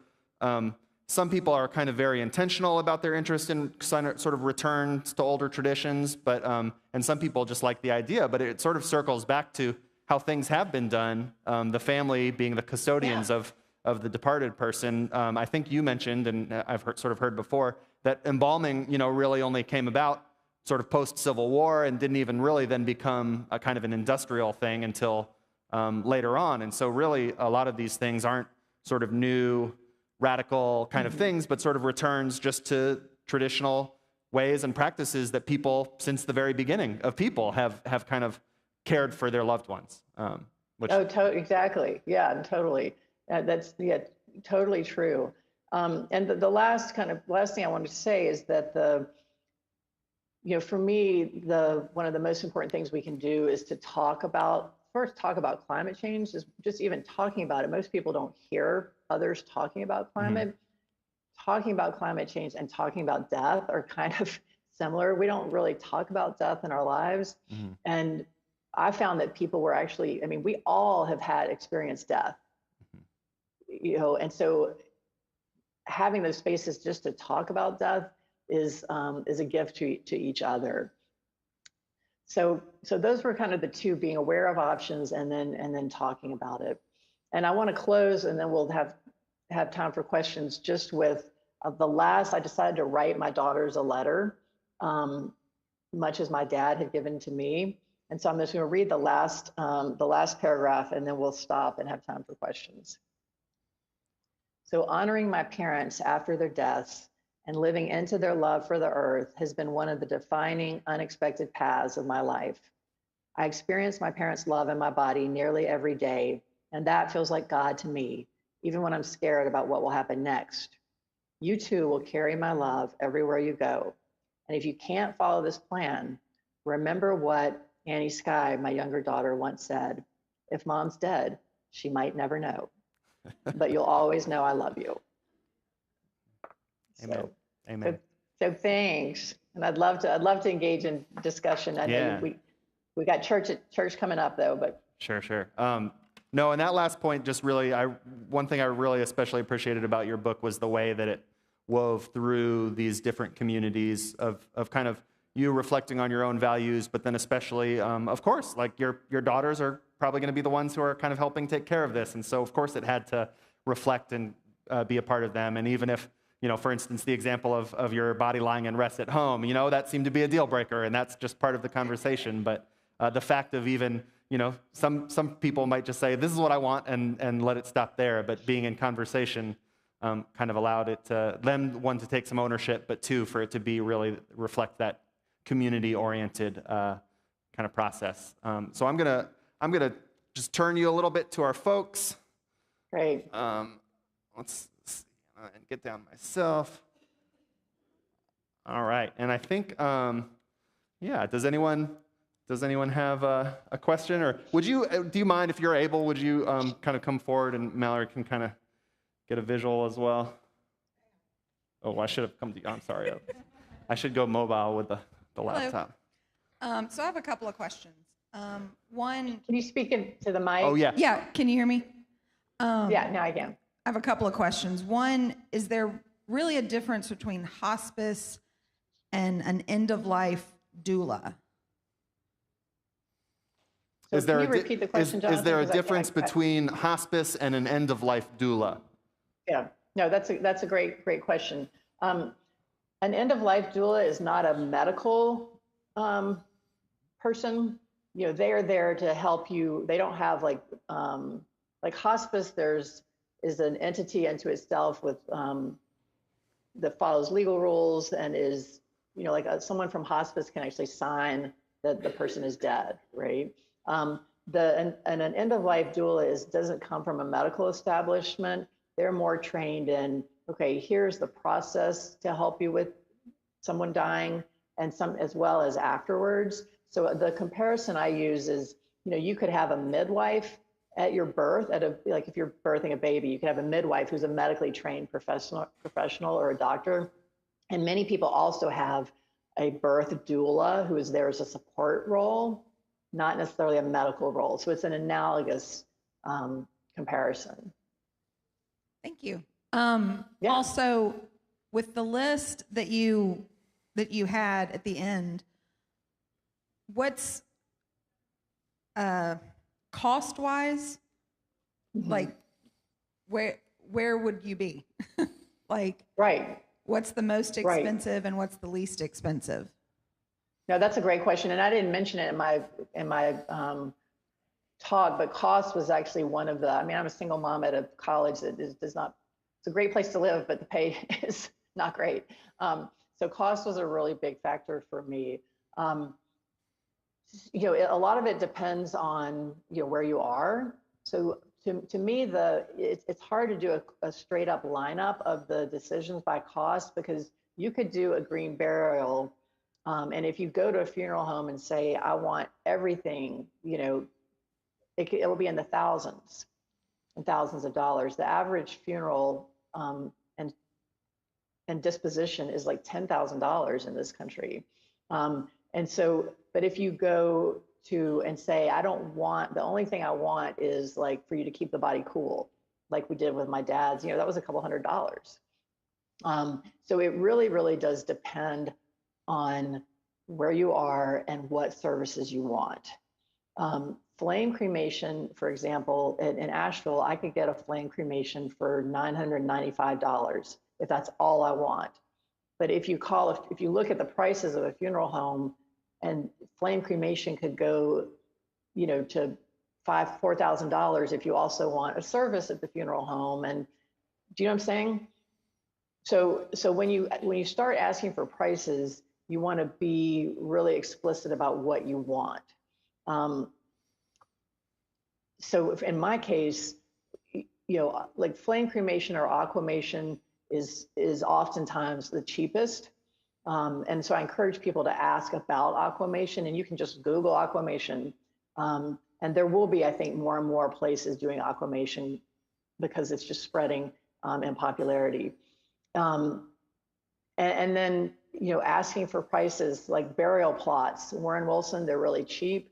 some people are kind of very intentional about their interest in sort of returns to older traditions, but and some people just like the idea. But it sort of circles back to how things have been done. The family being the custodians of the departed person. I think you mentioned, and I've heard before, that embalming, really only came about sort of post-Civil War and didn't even really then become a kind of an industrial thing until later on. And so really a lot of these things aren't sort of new, radical kind of things, but sort of returns just to traditional ways and practices that people, since the very beginning of people, have kind of cared for their loved ones. Exactly. Yeah, totally. That's totally true. And the last thing I wanted to say is that for me, one of the most important things we can do is to talk about first talk about climate change. Just even talking about it. Most people don't hear others talking about climate. Talking about climate change and talking about death are kind of similar. We don't really talk about death in our lives. And I found that people were actually, I mean, we all have had experienced death, you know, and so having those spaces just to talk about death is a gift to each other. So those were kind of the two: being aware of options and then talking about it. And I want to close, and then we'll have time for questions, just with I decided to write my daughters a letter, much as my dad had given to me. And so I'm just going to read the last paragraph, and then we'll stop and have time for questions. So, honoring my parents after their deaths and living into their love for the earth has been one of the defining, unexpected paths of my life. I experience my parents' love in my body nearly every day, and that feels like God to me, even when I'm scared about what will happen next. You too will carry my love everywhere you go. And if you can't follow this plan, remember what Annie Skye, my younger daughter, once said: if mom's dead, she might never know, but you'll always know I love you. Amen. So, Amen. So thanks. And I'd love to engage in discussion. I know we got church coming up though, but. Sure. No, and that last point, just really, one thing I really especially appreciated about your book was the way that it wove through these different communities of kind of you reflecting on your own values, but then especially, of course, like your daughters are probably going to be the ones who are kind of helping take care of this. And so, of course, it had to reflect and be a part of them. And even if, you know, for instance, the example of your body lying in rest at home, you know, that seemed to be a deal breaker, and that's just part of the conversation. But the fact of even, you know, some people might just say, this is what I want, and let it stop there. But being in conversation kind of allowed it to, them, one, to take some ownership, but two, for it to be really reflect that community-oriented kind of process. So I'm gonna just turn you a little bit to our folks. Great. Let's see, and get down myself. All right, and I think, yeah. Does anyone have a question, or do you mind, if you're able, would you kind of come forward, and Mallory can kind of get a visual as well? Oh, I should have come to you. I'm sorry. I should go mobile with the laptop. So I have a couple of questions. One. Can you speak into the mic? Oh, yeah. Yeah, can you hear me? Yeah, now I can. I have a couple of questions. One, is there really a difference between hospice and an end-of-life doula? So can you repeat the question, Jonathan? Is there a difference between hospice and an end-of-life doula? Yeah, no, that's a great question. An end-of-life doula is not a medical person. You know, they are there to help you. They don't have like hospice. Is an entity unto itself with that follows legal rules and is, you know, like someone from hospice can actually sign that the person is dead, right? An end-of-life doula doesn't come from a medical establishment. They're more trained in, okay, here's the process to help you with someone dying, and some as well as afterwards. So the comparison I use is, you know, you could have a midwife at your birth, like if you're birthing a baby, you could have a midwife who's a medically trained professional or a doctor. And many people also have a birth doula who is there as a support role, not necessarily a medical role. So it's an analogous comparison. Thank you. Yeah. Also, with the list that you had at the end, what's cost-wise, like where would you be? Like, right. What's the most expensive and what's the least expensive? No, that's a great question, and I didn't mention it in my talk, but cost was actually one of the. I mean, I'm a single mom at a college that does not. It's a great place to live, but the pay is not great. So cost was a really big factor for me. You know, a lot of it depends on, you know, where you are. So to me, it's hard to do a straight up lineup of the decisions by cost, because you could do a green burial, and if you go to a funeral home and say, I want everything, you know, it will be in the thousands and thousands of dollars. The average funeral and disposition is like $10,000 in this country. And so, but if you go to and say, the only thing I want is like for you to keep the body cool, like we did with my dad's, that was a couple $100s. So it really, really does depend on where you are and what services you want. Flame cremation, for example, in Asheville, I could get a flame cremation for $995 if that's all I want. But if you look at the prices of a funeral home, and flame cremation could go, to $4,000 if you also want a service at the funeral home. And do you know what I'm saying? So when you start asking for prices, you want to be really explicit about what you want. So if in my case, like flame cremation or aquamation is oftentimes the cheapest. And so I encourage people to ask about aquamation, and you can just Google aquamation. And there will be, I think, more and more places doing aquamation because it's just spreading in popularity. And then, asking for prices like burial plots. Warren Wilson, they're really cheap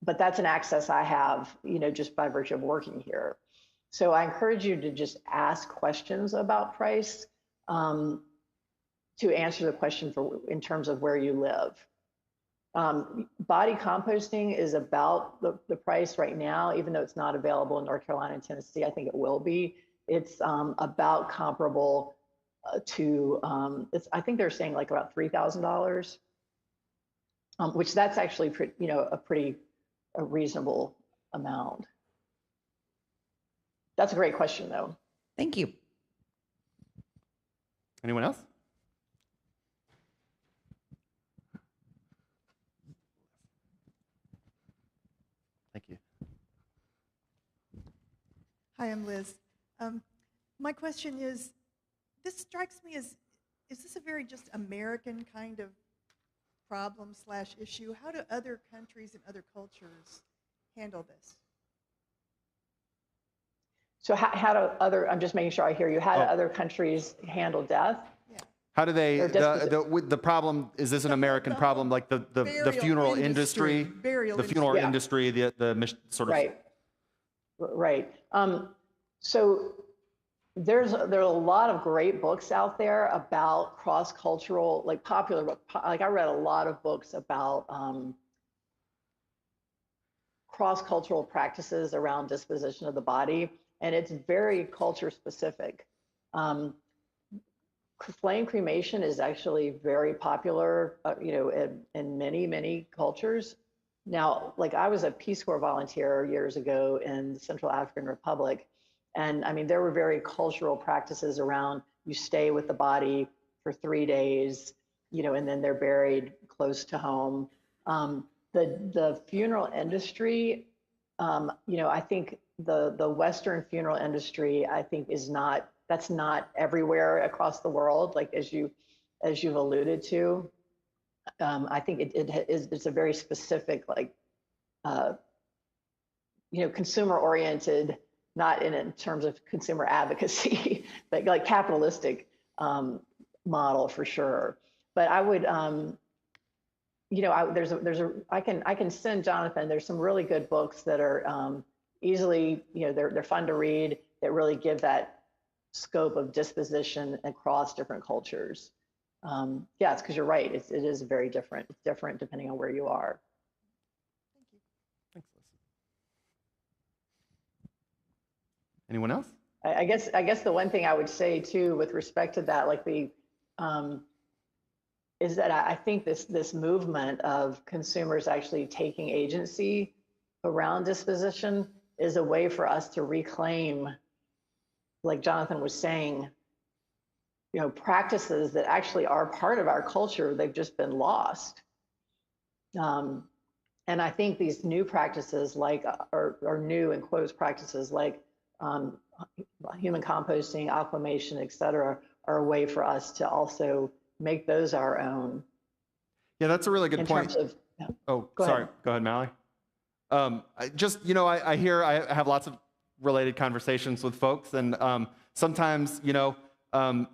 but that's an access I have, just by virtue of working here. So I encourage you to just ask questions about price to answer the question in terms of where you live. Body composting is about the price right now, even though it's not available in North Carolina and Tennessee. I think it will be. It's about comparable to, I think they're saying like about $3,000, which that's actually a reasonable amount. That's a great question, though. Thank you. Anyone else? Thank you. Hi, I'm Liz. My question is, this strikes me as, is this a very just American kind of problem / issue? How do other countries and other cultures handle this? So how do I'm just making sure I hear you, how do other countries handle death? Yeah. How do they, the problem, is this an American problem, like the funeral industry? The funeral industry, the sort of. Right. So there are a lot of great books out there about cross-cultural, like popular book. Like I read a lot of books about cross-cultural practices around disposition of the body, and it's very culture specific. Flame cremation is actually very popular, in many, many cultures. Now, like I was a Peace Corps volunteer years ago in the Central African Republic. And I mean, there were very cultural practices around you stay with the body for 3 days, and then they're buried close to home. The funeral industry, I think the Western funeral industry, I think that's not everywhere across the world, like as you've alluded to. I think it's a very specific, like, consumer oriented, not in terms of consumer advocacy, but like capitalistic model for sure. But I would, I can send Jonathan. There's some really good books that are easily, they're fun to read, that really give that scope of disposition across different cultures. Yeah, it's because you're right. It is very different. It's different depending on where you are. Thank you. Thanks, Liz. Anyone else? I guess the one thing I would say too, with respect to that, like is that I think this movement of consumers actually taking agency around disposition is a way for us to reclaim, like Jonathan was saying, practices that actually are part of our culture. They've just been lost. And I think these new practices, like, or new in quotes practices like human composting, aquamation, et cetera, are a way for us to also make those our own. Yeah, that's a really good point. In terms of Oh, Go sorry. ahead. Go ahead, Mallory. I have lots of related conversations with folks, and sometimes,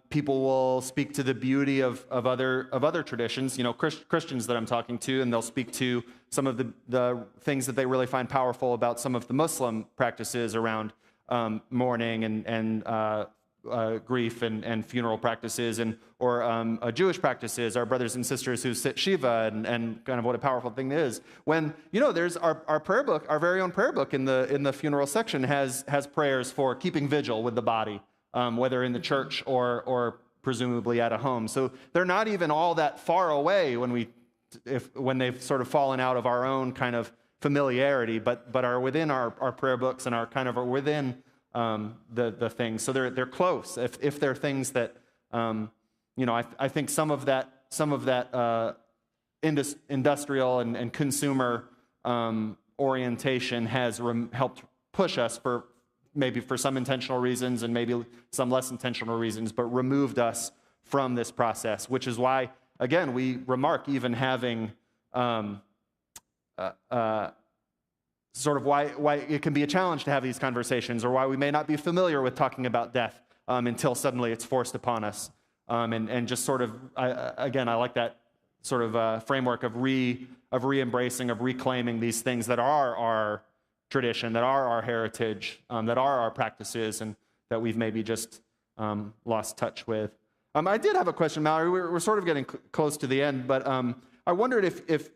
people will speak to the beauty of other traditions, Christians that I'm talking to, and they'll speak to some of the things that they really find powerful about some of the Muslim practices around mourning and grief and funeral practices, or Jewish practices, our brothers and sisters who sit Shiva, and kind of what a powerful thing it is. When there's our prayer book, our very own prayer book in the funeral section has prayers for keeping vigil with the body, whether in the church or presumably at a home. So they're not even all that far away when they've sort of fallen out of our own kind of familiarity, but are within our prayer books and are within the things. So they're close. If they're things that I think some of that industrial and consumer orientation has helped push us maybe for some intentional reasons and maybe some less intentional reasons, but removed us from this process, which is why, again, we remark even having sort of why it can be a challenge to have these conversations, or why we may not be familiar with talking about death until suddenly it's forced upon us. And just sort of, I like that sort of framework of re-embracing, of reclaiming these things that are our tradition, that are our heritage, that are our practices, and that we've maybe just lost touch with. I did have a question, Mallory. We're sort of getting close to the end, but I wondered if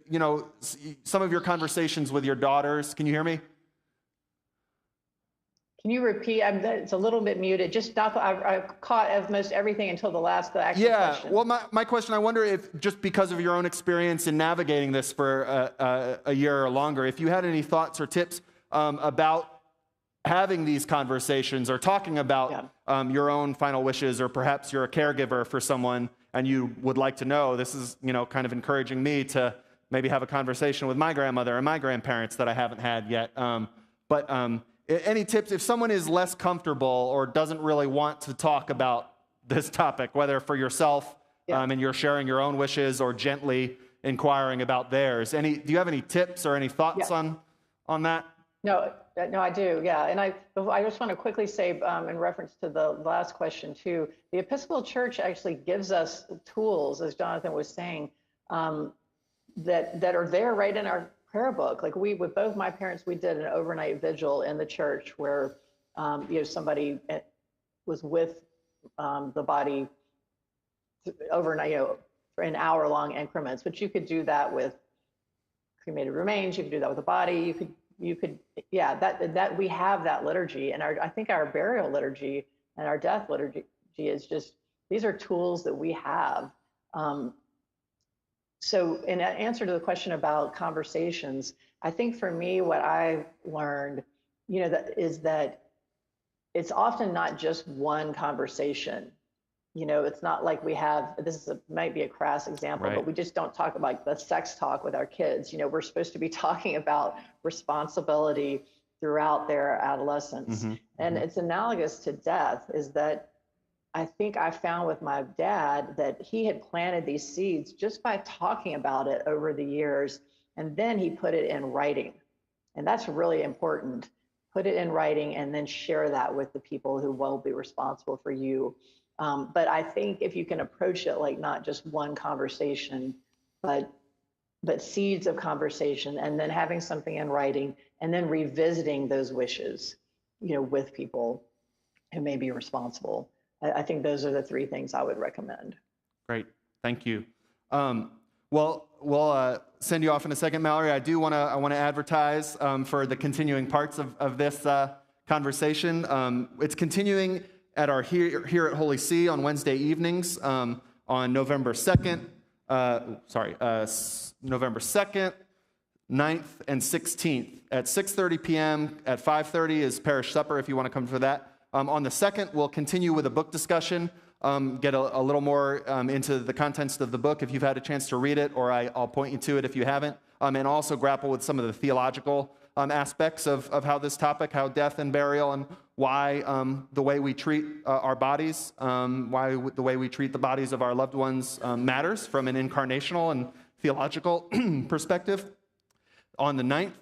some of your conversations with your daughters. Can you hear me? Can you repeat? It's a little bit muted. Just stop. I caught most everything until the actual question. Well, my question, I wonder if, just because of your own experience in navigating this for a year or longer, if you had any thoughts or tips about having these conversations, or talking about your own final wishes, or perhaps you're a caregiver for someone and you would like to know, this is kind of encouraging me to maybe have a conversation with my grandmother and my grandparents that I haven't had yet. But any tips if someone is less comfortable or doesn't really want to talk about this topic, whether for yourself and you're sharing your own wishes, or gently inquiring about theirs? Do you have any tips or any thoughts on that? No, I do. Yeah. And I just want to quickly say, in reference to the last question too, the Episcopal Church actually gives us tools, as Jonathan was saying, that are there right in our prayer book. Like with both my parents, we did an overnight vigil in the church where, somebody was with the body overnight, for an hour-long increments. But you could do that with cremated remains. You could do that with the body. You could, that we have that liturgy, and I think our burial liturgy and our death liturgy is just, these are tools that we have. So in answer to the question about conversations, I think for me, what I've learned, is that it's often not just one conversation. It's not like we have, might be a crass example, right, but we just don't talk about the sex talk with our kids. We're supposed to be talking about responsibility throughout their adolescence. Mm-hmm. And it's analogous to death, is that I think I found with my dad that he had planted these seeds just by talking about it over the years. And then he put it in writing. And that's really important. Put it in writing and then share that with the people who will be responsible for you. But I think if you can approach it like not just one conversation, but seeds of conversation, and then having something in writing, and then revisiting those wishes, with people who may be responsible. I think those are the three things I would recommend. Great, thank you. Well, we'll send you off in a second, Mallory. I want to advertise for the continuing parts of this conversation. It's continuing at our here at Holy See on Wednesday evenings on November 2nd, November 2nd, 9th, and 16th at 6:30 p.m. At 5:30 is parish supper if you want to come for that. On the 2nd, we'll continue with a book discussion, get a little more into the contents of the book if you've had a chance to read it, or I'll point you to it if you haven't, and also grapple with some of the theological aspects of how this topic, how death and burial, and why the way we treat our bodies, why the way we treat the bodies of our loved ones matters from an incarnational and theological perspective. On the 9th,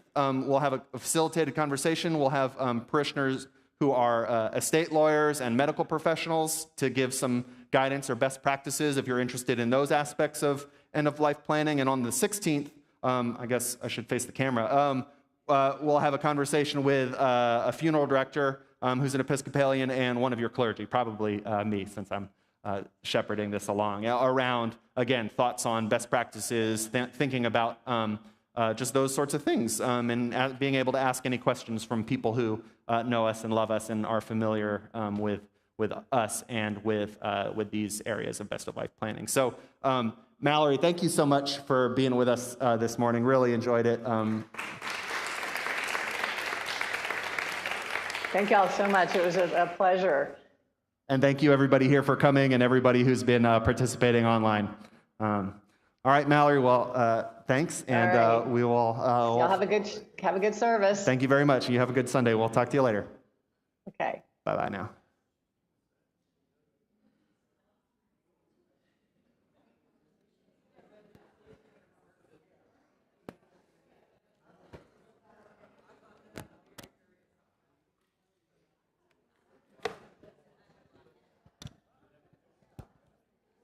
we'll have a facilitated conversation. We'll have parishioners who are estate lawyers and medical professionals to give some guidance or best practices if you're interested in those aspects of end-of-life planning. And on the 16th, I guess I should face the camera, we'll have a conversation with a funeral director who's an Episcopalian and one of your clergy, probably me, since I'm shepherding this along, around, again, thoughts on best practices, thinking about just those sorts of things, and being able to ask any questions from people who know us and love us and are familiar with us and with these areas of best-of-life planning. So, Mallory, thank you so much for being with us this morning. Really enjoyed it. Thank y'all so much. It was a pleasure. And thank you, everybody here, for coming, and everybody who's been participating online. All right, Mallory. Well, thanks, and right. we will. Y'all have a good service. Thank you very much. You have a good Sunday. We'll talk to you later. Okay. Bye-bye now.